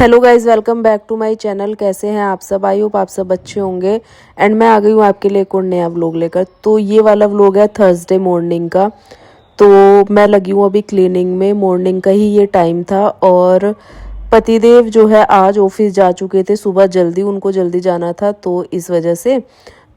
Hello guys, welcome back to my channel. कैसे हैं आप सब? आई होप आप सब अच्छे होंगे। एंड मैं आ गई हूँ आपके लिए एक और नया व्लॉग लेकर। तो ये वाला व्लॉग है थर्सडे मॉर्निंग का। तो मैं लगी हूँ अभी क्लीनिंग में। मॉर्निंग का ही ये टाइम था और पतिदेव जो है आज ऑफिस जा चुके थे सुबह जल्दी, उनको जल्दी जाना था तो इस वजह से।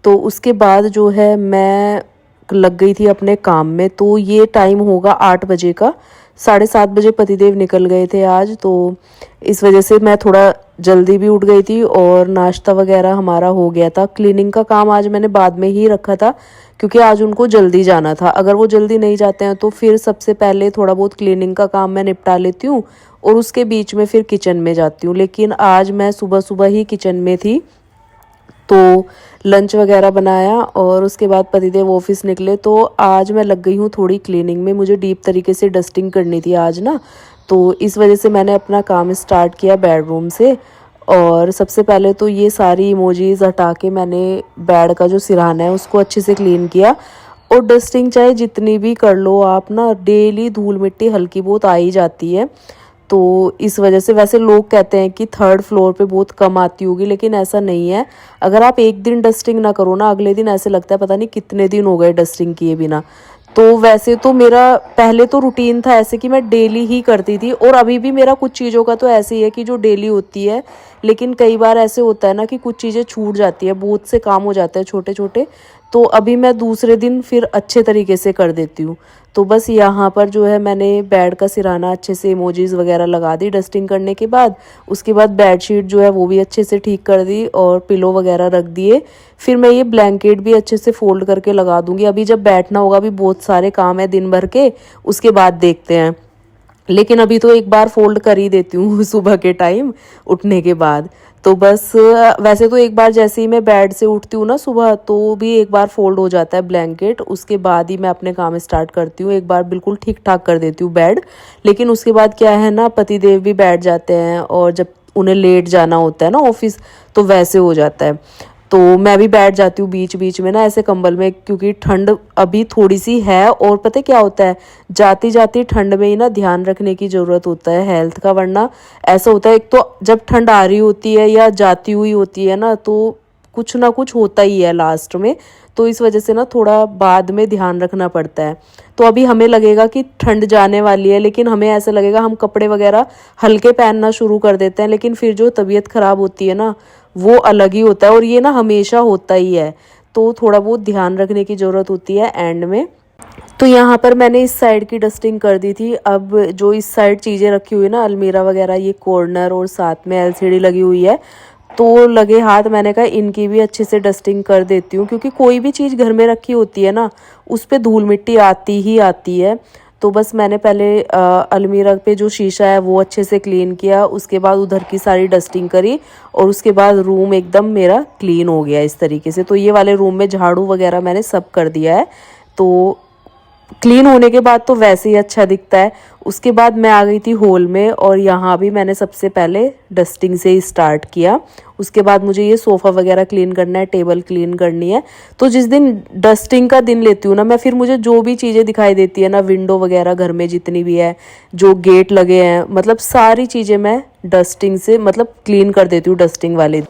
तो उसके बाद जो है मैं लग गई थी अपने काम में। तो ये टाइम होगा 8 बजे का। 7:30 बजे पतिदेव निकल गए थे आज, तो इस वजह से मैं थोड़ा जल्दी भी उठ गई थी और नाश्ता वगैरह हमारा हो गया था। क्लीनिंग का काम आज मैंने बाद में ही रखा था क्योंकि आज उनको जल्दी जाना था। अगर वो जल्दी नहीं जाते हैं तो फिर सबसे पहले थोड़ा बहुत क्लीनिंग का काम मैं निपटा लेती हूँ और उसके बीच में फिर किचन में जाती हूँ। लेकिन आज मैं सुबह सुबह ही किचन में थी, तो लंच वगैरह बनाया और उसके बाद पतिदेव ऑफिस निकले। तो आज मैं लग गई हूँ थोड़ी क्लीनिंग में। मुझे डीप तरीके से डस्टिंग करनी थी आज ना, तो इस वजह से मैंने अपना काम स्टार्ट किया बेडरूम से। और सबसे पहले तो ये सारी इमोजीज हटा के मैंने बेड का जो सिरहाना है उसको अच्छे से क्लीन किया। और डस्टिंग चाहे जितनी भी कर लो आप ना, डेली धूल मिट्टी हल्की बहुत आ ही जाती है। तो इस वजह से वैसे लोग कहते हैं कि 3rd फ्लोर पे बहुत कम आती होगी, लेकिन ऐसा नहीं है। अगर आप एक दिन डस्टिंग ना करो ना, अगले दिन ऐसे लगता है पता नहीं कितने दिन हो गए डस्टिंग किए बिना। तो वैसे तो मेरा पहले तो रूटीन था ऐसे कि मैं डेली ही करती थी, और अभी भी मेरा कुछ चीज़ों का तो ऐसे ही है कि जो डेली होती है। लेकिन कई बार ऐसे होता है ना कि कुछ चीज़ें छूट जाती है, बहुत से काम हो जाते हैं छोटे छोटे, तो अभी मैं दूसरे दिन फिर अच्छे तरीके से कर देती हूँ। तो बस यहाँ पर जो है मैंने बेड का सिरहाना अच्छे से इमोजीज वगैरह लगा दी डस्टिंग करने के बाद। उसके बाद बेडशीट जो है वो भी अच्छे से ठीक कर दी और पिलो वगैरह रख दिए। फिर मैं ये ब्लैंकेट भी अच्छे से फोल्ड करके लगा दूंगी। अभी जब बैठना होगा, अभी बहुत सारे काम है दिन भर के, उसके बाद देखते हैं। लेकिन अभी तो एक बार फोल्ड कर ही देती हूँ सुबह के टाइम उठने के बाद। तो बस वैसे तो एक बार जैसे ही मैं बेड से उठती हूँ ना सुबह, तो भी एक बार फोल्ड हो जाता है ब्लैंकेट। उसके बाद ही मैं अपने काम स्टार्ट करती हूँ, एक बार बिल्कुल ठीक ठाक कर देती हूँ बेड। लेकिन उसके बाद क्या है ना, पतिदेव भी बैठ जाते हैं और जब उन्हें लेट जाना होता है ना ऑफिस, तो वैसे हो जाता है। तो मैं भी बैठ जाती हूँ बीच बीच में ना ऐसे कंबल में, क्योंकि ठंड अभी थोड़ी सी है। और पता क्या होता है, जाती जाती ठंड में ही ना ध्यान रखने की ज़रूरत होता है हेल्थ का। वरना ऐसा होता है, एक तो जब ठंड आ रही होती है या जाती हुई होती है ना, तो कुछ ना कुछ होता ही है लास्ट में। तो इस वजह से ना थोड़ा बाद में ध्यान रखना पड़ता है। तो अभी हमें लगेगा कि ठंड जाने वाली है, लेकिन हमें ऐसा लगेगा हम कपड़े वगैरह हल्के पहनना शुरू कर देते हैं। लेकिन फिर जो तबीयत ख़राब होती है ना, वो अलग ही होता है, और ये ना हमेशा होता ही है। तो थोड़ा बहुत ध्यान रखने की ज़रूरत होती है एंड में। तो यहाँ पर मैंने इस साइड की डस्टिंग कर दी थी। अब जो इस साइड चीज़ें रखी हुई है ना, अलमीरा वगैरह, ये कॉर्नर और साथ में एलसीडी लगी हुई है, तो लगे हाथ मैंने कहा इनकी भी अच्छे से डस्टिंग कर देती हूँ। क्योंकि कोई भी चीज़ घर में रखी होती है ना, उस पर धूल मिट्टी आती ही आती है। तो बस मैंने पहले अलमीरा पे जो शीशा है वो अच्छे से क्लीन किया, उसके बाद उधर की सारी डस्टिंग करी, और उसके बाद रूम एकदम मेरा क्लीन हो गया इस तरीके से। तो ये वाले रूम में झाड़ू वगैरह मैंने सब कर दिया है। तो क्लीन होने के बाद तो वैसे ही अच्छा दिखता है। उसके बाद मैं आ गई थी हॉल में, और यहाँ भी मैंने सबसे पहले डस्टिंग से ही स्टार्ट किया। उसके बाद मुझे ये सोफ़ा वगैरह क्लीन करना है, टेबल क्लीन करनी है। तो जिस दिन डस्टिंग का दिन लेती हूँ ना मैं, फिर मुझे जो भी चीज़ें दिखाई देती है ना, विंडो वगैरह घर में जितनी भी है, जो गेट लगे हैं, मतलब सारी चीज़ें मैं डस्टिंग से मतलब क्लीन कर देती हूँ डस्टिंग वाले।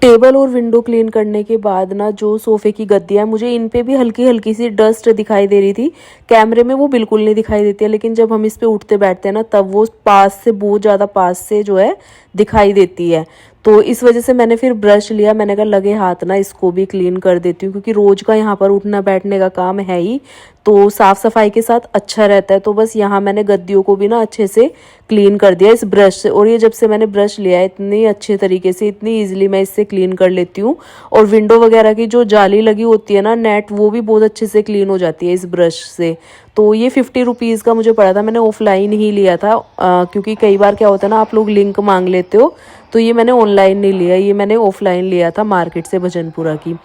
टेबल और विंडो क्लीन करने के बाद ना, जो सोफ़े की गद्दियाँ हैं, मुझे इन पे भी हल्की हल्की सी डस्ट दिखाई दे रही थी। कैमरे में वो बिल्कुल नहीं दिखाई देती है, लेकिन जब हम इस पे उठते बैठते हैं ना, तब वो पास से, बहुत ज़्यादा पास से जो है दिखाई देती है। तो इस वजह से मैंने फिर ब्रश लिया, मैंने कहा लगे हाथ ना इसको भी क्लीन कर देती हूँ, क्योंकि रोज़ का यहाँ पर उठना बैठने का काम है ही, तो साफ़ सफाई के साथ अच्छा रहता है। तो बस यहाँ मैंने गद्दियों को भी ना अच्छे से क्लीन कर दिया इस ब्रश से। और ये जब से मैंने ब्रश लिया है इतनी अच्छे तरीके से, इतनी ईजिली मैं इससे क्लीन कर लेती हूँ। और विंडो वगैरह की जो जाली लगी होती है ना, नेट, वो भी बहुत अच्छे से क्लीन हो जाती है इस ब्रश से। तो ये 50 रुपीज़ का मुझे पड़ा था, मैंने ऑफलाइन ही लिया था, क्योंकि कई बार क्या होता है ना, आप लोग लिंक मांग लेते हो, तो ये मैंने ऑनलाइन नहीं लिया, ये मैंने ऑफलाइन लिया था मार्केट से, भजनपुरा की।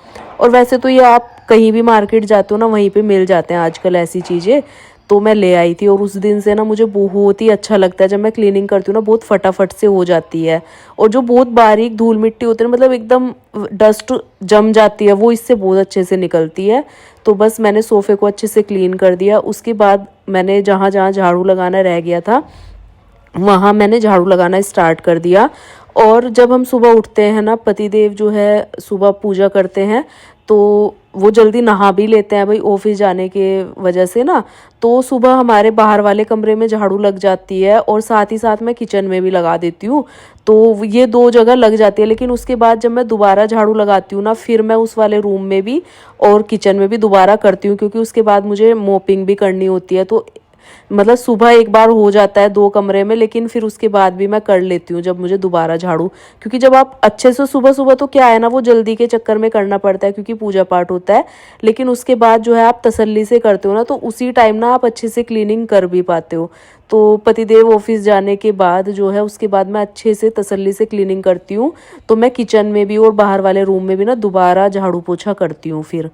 और वैसे तो ये आप कहीं भी मार्केट जाते हो ना, वहीं पे मिल जाते हैं आजकल ऐसी चीज़ें। तो मैं ले आई थी, और उस दिन से ना मुझे बहुत ही अच्छा लगता है, जब मैं क्लीनिंग करती हूँ ना बहुत फटाफट से हो जाती है। और जो बहुत बारीक धूल मिट्टी होती है, मतलब एकदम डस्ट जम जाती है, वो इससे बहुत अच्छे से निकलती है। तो बस मैंने सोफ़े को अच्छे से क्लीन कर दिया। उसके बाद मैंने जहाँ जहाँ झाड़ू लगाना रह गया था, वहाँ मैंने झाड़ू लगाना स्टार्ट कर दिया। और जब हम सुबह उठते हैं ना, पतिदेव जो है सुबह पूजा करते हैं, तो वो जल्दी नहा भी लेते हैं भाई ऑफिस जाने के वजह से ना। तो सुबह हमारे बाहर वाले कमरे में झाड़ू लग जाती है, और साथ ही साथ मैं किचन में भी लगा देती हूँ। तो ये 2 जगह लग जाती है। लेकिन उसके बाद जब मैं दोबारा झाड़ू लगाती हूँ ना, फिर मैं उस वाले रूम में भी और किचन में भी दोबारा करती हूँ, क्योंकि उसके बाद मुझे मोपिंग भी करनी होती है। तो मतलब सुबह एक बार हो जाता है 2 कमरे में, लेकिन फिर उसके बाद भी मैं कर लेती हूँ जब मुझे दोबारा झाड़ू। क्योंकि जब आप अच्छे से सुबह सुबह, तो क्या है ना, वो जल्दी के चक्कर में करना पड़ता है क्योंकि पूजा पाठ होता है। लेकिन उसके बाद जो है आप तसल्ली से करते हो ना, तो उसी टाइम ना आप अच्छे से क्लीनिंग कर भी पाते हो। तो पतिदेव ऑफिस जाने के बाद जो है, उसके बाद मैं अच्छे से तसल्ली से क्लीनिंग करती हूँ। तो मैं किचन में भी और बाहर वाले रूम में भी ना दोबारा झाड़ू पोछा करती हूँ फिर।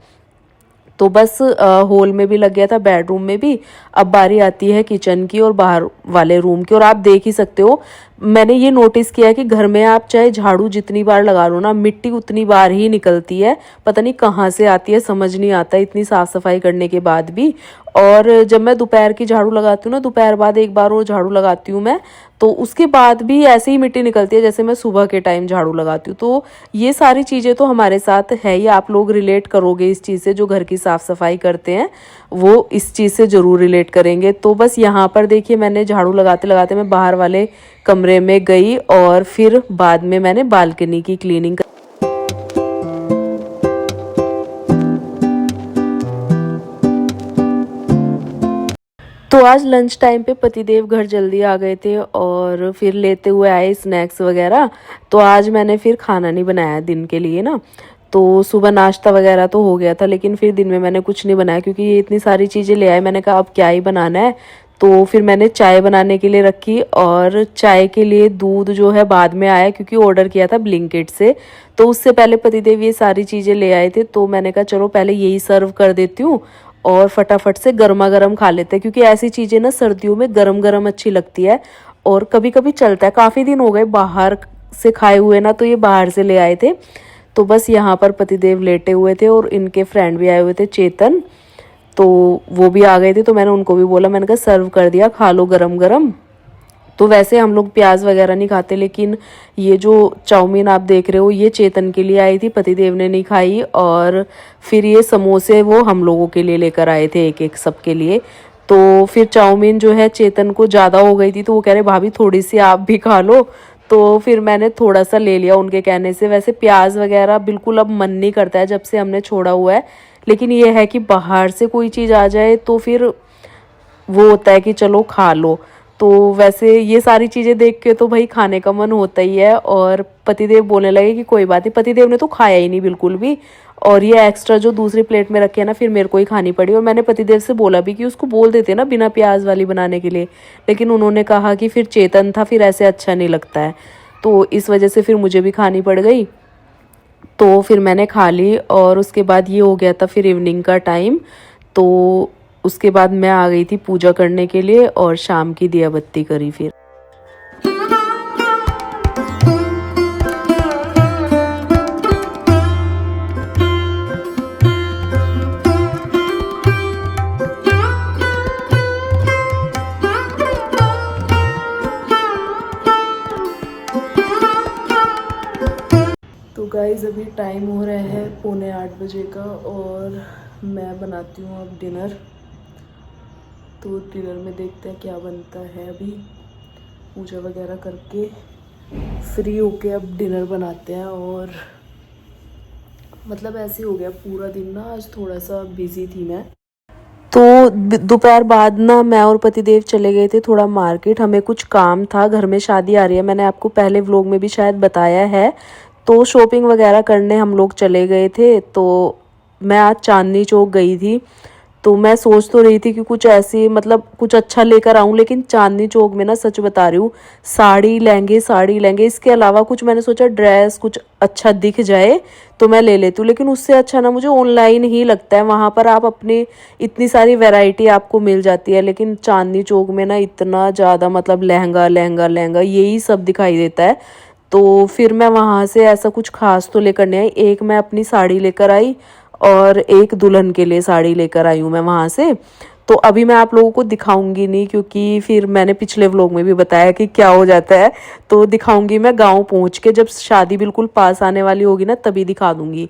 तो बस हॉल में भी लग गया था, बेडरूम में भी। अब बारी आती है किचन की और बाहर वाले रूम की। और आप देख ही सकते हो, मैंने ये नोटिस किया कि घर में आप चाहे झाड़ू जितनी बार लगा लो ना, मिट्टी उतनी बार ही निकलती है। पता नहीं कहाँ से आती है, समझ नहीं आता इतनी साफ़ सफाई करने के बाद भी। और जब मैं दोपहर की झाड़ू लगाती हूँ ना, दोपहर बाद एक बार और झाड़ू लगाती हूँ मैं, तो उसके बाद भी ऐसे ही मिट्टी निकलती है जैसे मैं सुबह के टाइम झाड़ू लगाती हूँ। तो ये सारी चीज़ें तो हमारे साथ है ही, आप लोग रिलेट करोगे इस चीज़ से, जो घर की साफ़ सफाई करते हैं वो इस चीज़ से ज़रूर रिलेट करेंगे। तो बस यहाँ पर देखिए, मैंने झाड़ू लगाते लगाते मैं बाहर वाले कमरे में गई, और फिर बाद में मैंने बालकनी की क्लीनिंग। तो आज लंच टाइम पे पतिदेव घर जल्दी आ गए थे, और फिर लेते हुए आए स्नैक्स वगैरह। तो आज मैंने फिर खाना नहीं बनाया दिन के लिए ना। तो सुबह नाश्ता वगैरह तो हो गया था, लेकिन फिर दिन में मैंने कुछ नहीं बनाया, क्योंकि ये इतनी सारी चीज़ें ले आए। मैंने कहा अब क्या ही बनाना है। तो फिर मैंने चाय बनाने के लिए रखी, और चाय के लिए दूध जो है बाद में आया, क्योंकि ऑर्डर किया था ब्लिंकिट से। तो उससे पहले पतिदेव ये सारी चीज़ें ले आए थे, तो मैंने कहा चलो पहले यही सर्व कर देती हूँ, और फटाफट से गर्मा गर्म खा लेते हैं, क्योंकि ऐसी चीज़ें ना सर्दियों में गरम गरम अच्छी लगती है। और कभी कभी चलता है, काफ़ी दिन हो गए बाहर से खाए हुए ना, तो ये बाहर से ले आए थे। तो बस यहाँ पर पतिदेव लेटे हुए थे, और इनके फ्रेंड भी आए हुए थे, चेतन, तो वो भी आ गए थे। तो मैंने उनको भी बोला, मैंने कहा सर्व कर दिया, खा लो गरम गरम। तो वैसे हम लोग प्याज वगैरह नहीं खाते, लेकिन ये जो चाउमीन आप देख रहे हो, ये चेतन के लिए आई थी, पतिदेव ने नहीं खाई। और फिर ये समोसे वो हम लोगों के लिए लेकर आए थे, एक एक सबके लिए। तो फिर चाउमीन जो है चेतन को ज़्यादा हो गई थी, तो वो कह रहे भाभी थोड़ी सी आप भी खा लो। तो फिर मैंने थोड़ा सा ले लिया उनके कहने से। वैसे प्याज वगैरह बिल्कुल अब मन नहीं करता है जब से हमने छोड़ा हुआ है, लेकिन ये है कि बाहर से कोई चीज़ आ जाए तो फिर वो होता है कि चलो खा लो। तो वैसे ये सारी चीज़ें देख के तो भाई खाने का मन होता ही है। और पतिदेव बोलने लगे कि कोई बात नहीं, पतिदेव ने तो खाया ही नहीं बिल्कुल भी। और ये एक्स्ट्रा जो दूसरी प्लेट में रखे है ना, फिर मेरे को ही खानी पड़ी। और मैंने पतिदेव से बोला भी कि उसको बोल देते ना बिना प्याज वाली बनाने के लिए, लेकिन उन्होंने कहा कि फिर चेतन था, फिर ऐसे अच्छा नहीं लगता है। तो इस वजह से फिर मुझे भी खानी पड़ गई। तो फिर मैंने खा ली, और उसके बाद ये हो गया था फिर इवनिंग का टाइम। तो उसके बाद मैं आ गई थी पूजा करने के लिए, और शाम की दिया बत्ती करी फिर। तो गाइज़ अभी टाइम हो रहा है 7:45 बजे का, और मैं बनाती हूँ अब डिनर। तो डिनर में देखते हैं क्या बनता है। अभी पूजा वगैरह करके फ्री होके अब डिनर बनाते हैं। और मतलब ऐसे हो गया पूरा दिन ना, आज थोड़ा सा बिजी थी मैं। तो दोपहर बाद ना मैं और पतिदेव चले गए थे थोड़ा मार्केट, हमें कुछ काम था, घर में शादी आ रही है, मैंने आपको पहले व्लॉग में भी शायद बताया है। तो शॉपिंग वगैरह करने हम लोग चले गए थे। तो मैं आज चांदनी चौक गई थी। तो मैं सोच तो रही थी कि कुछ ऐसी मतलब कुछ अच्छा लेकर आऊं, लेकिन चांदनी चौक में ना सच बता रही हूँ, साड़ी लेंगे, इसके अलावा कुछ मैंने सोचा ड्रेस कुछ अच्छा दिख जाए तो मैं ले लेती हूँ। लेकिन उससे अच्छा ना मुझे ऑनलाइन ही लगता है, वहाँ पर आप अपने इतनी सारी वैरायटी आपको मिल जाती है। लेकिन चांदनी चौक में ना इतना ज़्यादा मतलब लहंगा लहंगा लहंगा यही सब दिखाई देता है। तो फिर मैं वहाँ से ऐसा कुछ खास तो लेकर नहीं आई। एक मैं अपनी साड़ी लेकर आई और एक दुल्हन के लिए साड़ी लेकर आई हूँ मैं वहाँ से। तो अभी मैं आप लोगों को दिखाऊंगी नहीं, क्योंकि फिर मैंने पिछले व्लॉग में भी बताया कि क्या हो जाता है। तो दिखाऊंगी मैं गांव पहुँच के, जब शादी बिल्कुल पास आने वाली होगी ना तभी दिखा दूंगी।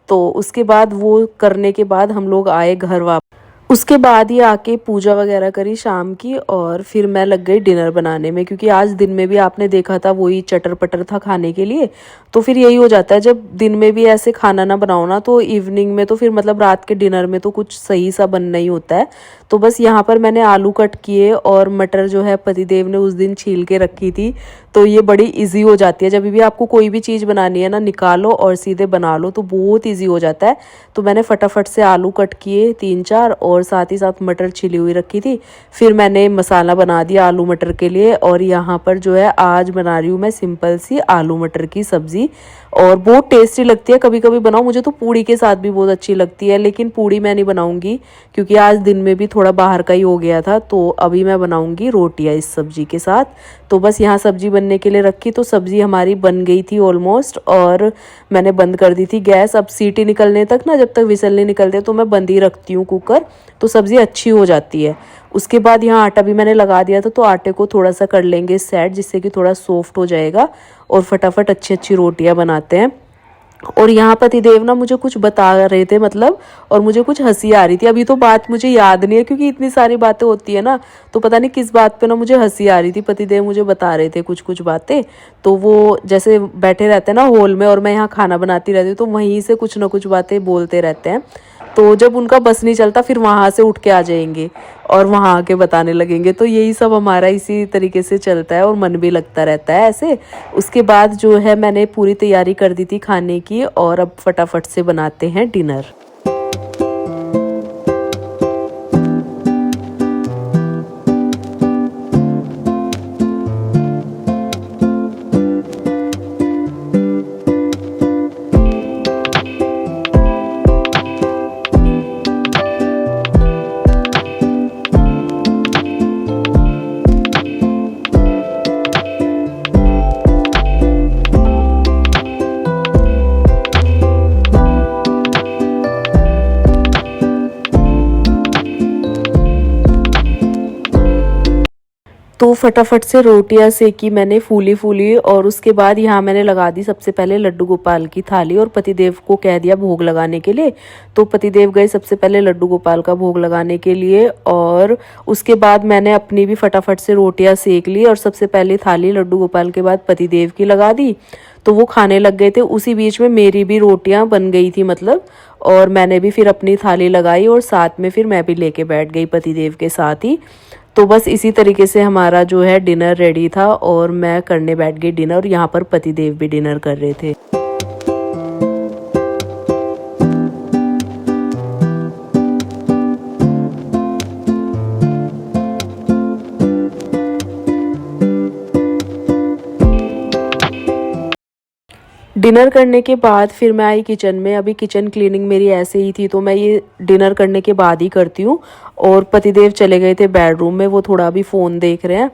तो उसके बाद वो करने के बाद हम लोग आए घर वापस। उसके बाद ही आके पूजा वगैरह करी शाम की, और फिर मैं लग गई डिनर बनाने में, क्योंकि आज दिन में भी आपने देखा था वही चटर पटर था खाने के लिए। तो फिर यही हो जाता है, जब दिन में भी ऐसे खाना ना बनाओ ना तो इवनिंग में तो फिर मतलब रात के डिनर में तो कुछ सही सा बनना ही होता है। तो बस यहाँ पर मैंने आलू कट किए और मटर जो है पतिदेव ने उस दिन छील के रखी थी। तो ये बड़ी इजी हो जाती है, जब भी आपको कोई भी चीज़ बनानी है ना, निकालो और सीधे बना लो तो बहुत इजी हो जाता है। तो मैंने फटाफट से आलू कट किए 3-4 और साथ ही साथ मटर छिली हुई रखी थी। फिर मैंने मसाला बना दिया आलू मटर के लिए। और यहाँ पर जो है आज बना रही हूँ मैं सिंपल सी आलू मटर की सब्ज़ी, और बहुत टेस्टी लगती है। कभी कभी बनाओ, मुझे तो पूड़ी के साथ भी बहुत अच्छी लगती है, लेकिन पूड़ी मैं नहीं बनाऊंगी क्योंकि आज दिन में भी थोड़ा बाहर का ही हो गया था। तो अभी मैं बनाऊंगी रोटियां इस सब्जी के साथ। तो बस यहाँ सब्जी बनने के लिए रखी, तो सब्जी हमारी बन गई थी ऑलमोस्ट, और मैंने बंद कर दी थी गैस। अब सीटी निकलने तक ना, जब तक विसल नहीं निकलते तो मैं बंद ही रखती हूँ कुकर, तो सब्ज़ी अच्छी हो जाती है। उसके बाद यहाँ आटा भी मैंने लगा दिया था, तो आटे को थोड़ा सा कर लेंगे सेट, जिससे कि थोड़ा सॉफ्ट हो जाएगा और फटाफट अच्छी अच्छी रोटियां बनाते हैं। और यहाँ पतिदेव ना मुझे कुछ बता रहे थे मतलब, और मुझे कुछ हंसी आ रही थी। अभी तो बात मुझे याद नहीं है क्योंकि इतनी सारी बातें होती है ना, तो पता नहीं किस बात पे ना मुझे हंसी आ रही थी। पतिदेव मुझे बता रहे थे कुछ कुछ बातें। तो वो जैसे बैठे रहते हैं ना हॉल में, और मैं यहाँ खाना बनाती रहती हूँ, तो वहीं से कुछ ना कुछ बातें बोलते रहते हैं। तो जब उनका बस नहीं चलता फिर वहाँ से उठ के आ जाएंगे और वहाँ आके बताने लगेंगे। तो यही सब हमारा इसी तरीके से चलता है और मन भी लगता रहता है ऐसे। उसके बाद जो है मैंने पूरी तैयारी कर दी थी खाने की, और अब फटाफट से बनाते हैं डिनर। तो फटाफट से रोटियां सेकी मैंने फूली फूली, और उसके बाद यहाँ मैंने लगा दी सबसे पहले लड्डू गोपाल की थाली, और पतिदेव को कह दिया भोग लगाने के लिए। तो पतिदेव गए सबसे पहले लड्डू गोपाल का भोग लगाने के लिए, और उसके बाद मैंने अपनी भी फटाफट से रोटियां सेक ली, और सबसे पहले थाली लड्डू गोपाल के बाद पतिदेव की लगा दी। तो वो खाने लग गए थे, उसी बीच में मेरी भी रोटियां बन गई थी मतलब, और मैंने भी फिर अपनी थाली लगाई, और साथ में फिर मैं भी लेके बैठ गई पतिदेव के साथ ही। तो बस इसी तरीके से हमारा जो है डिनर रेडी था, और मैं करने बैठ गई डिनर, और यहाँ पर पतिदेव भी डिनर कर रहे थे। डिनर करने के बाद फिर मैं आई किचन में। अभी किचन क्लीनिंग मेरी ऐसे ही थी, तो मैं ये डिनर करने के बाद ही करती हूँ। और पतिदेव चले गए थे बेडरूम में, वो थोड़ा अभी फ़ोन देख रहे हैं।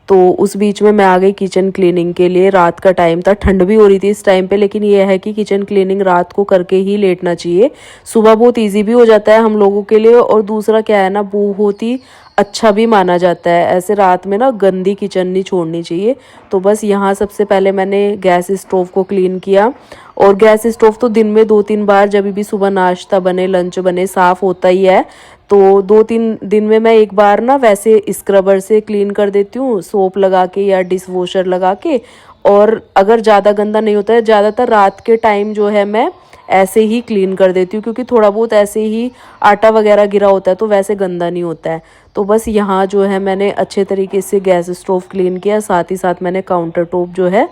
तो उस बीच में मैं आ गई किचन क्लीनिंग के लिए। रात का टाइम था, ठंड भी हो रही थी इस टाइम पे, लेकिन ये है कि किचन क्लीनिंग रात को करके ही लेटना चाहिए। सुबह बहुत ईजी भी हो जाता है हम लोगों के लिए, और दूसरा क्या है ना, बहुत ही अच्छा भी माना जाता है। ऐसे रात में ना गंदी किचन नहीं छोड़नी चाहिए। तो बस यहाँ सबसे पहले मैंने गैस स्टोव को क्लीन किया, और गैस स्टोव तो दिन में 2-3 बार, जब भी सुबह नाश्ता बने लंच बने, साफ़ होता ही है। तो 2-3 दिन में मैं एक बार ना वैसे स्क्रबर से क्लीन कर देती हूँ, सोप लगा के या डिश वॉशर लगा के। और अगर ज़्यादा गंदा नहीं होता है, ज़्यादातर रात के टाइम जो है मैं ऐसे ही क्लीन कर देती हूँ, क्योंकि थोड़ा बहुत ऐसे ही आटा वगैरह गिरा होता है तो वैसे गंदा नहीं होता है। तो बस यहाँ जो है मैंने अच्छे तरीके से गैस स्टोव क्लीन किया, साथ ही साथ मैंने काउंटर टॉप जो है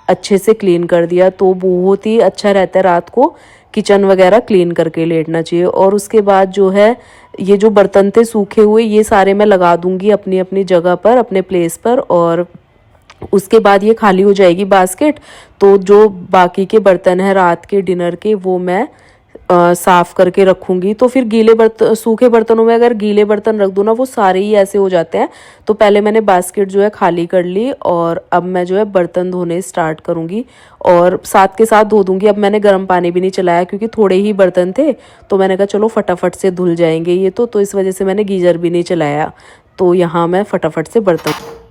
अच्छे से क्लीन कर दिया। तो बहुत ही अच्छा रहता है रात को किचन वगैरह क्लीन करके लेटना चाहिए। और उसके बाद जो है ये जो बर्तन थे सूखे हुए, ये सारे मैं लगा दूंगी अपनी अपनी जगह पर, अपने प्लेस पर। और उसके बाद ये खाली हो जाएगी बास्केट, तो जो बाकी के बर्तन हैं रात के डिनर के वो मैं साफ़ करके रखूँगी। तो फिर गीले बर्तन, सूखे बर्तनों में अगर गीले बर्तन रख दूँ ना वो सारे ही ऐसे हो जाते हैं। तो पहले मैंने बास्केट जो है खाली कर ली और अब मैं जो है बर्तन धोने स्टार्ट करूँगी और साथ के साथ धो दूँगी। अब मैंने गर्म पानी भी नहीं चलाया क्योंकि थोड़े ही बर्तन थे, तो मैंने कहा चलो फटाफट से धुल जाएंगे ये तो इस वजह से मैंने गीज़र भी नहीं चलाया। तो यहाँ मैं फटाफट से बर्तन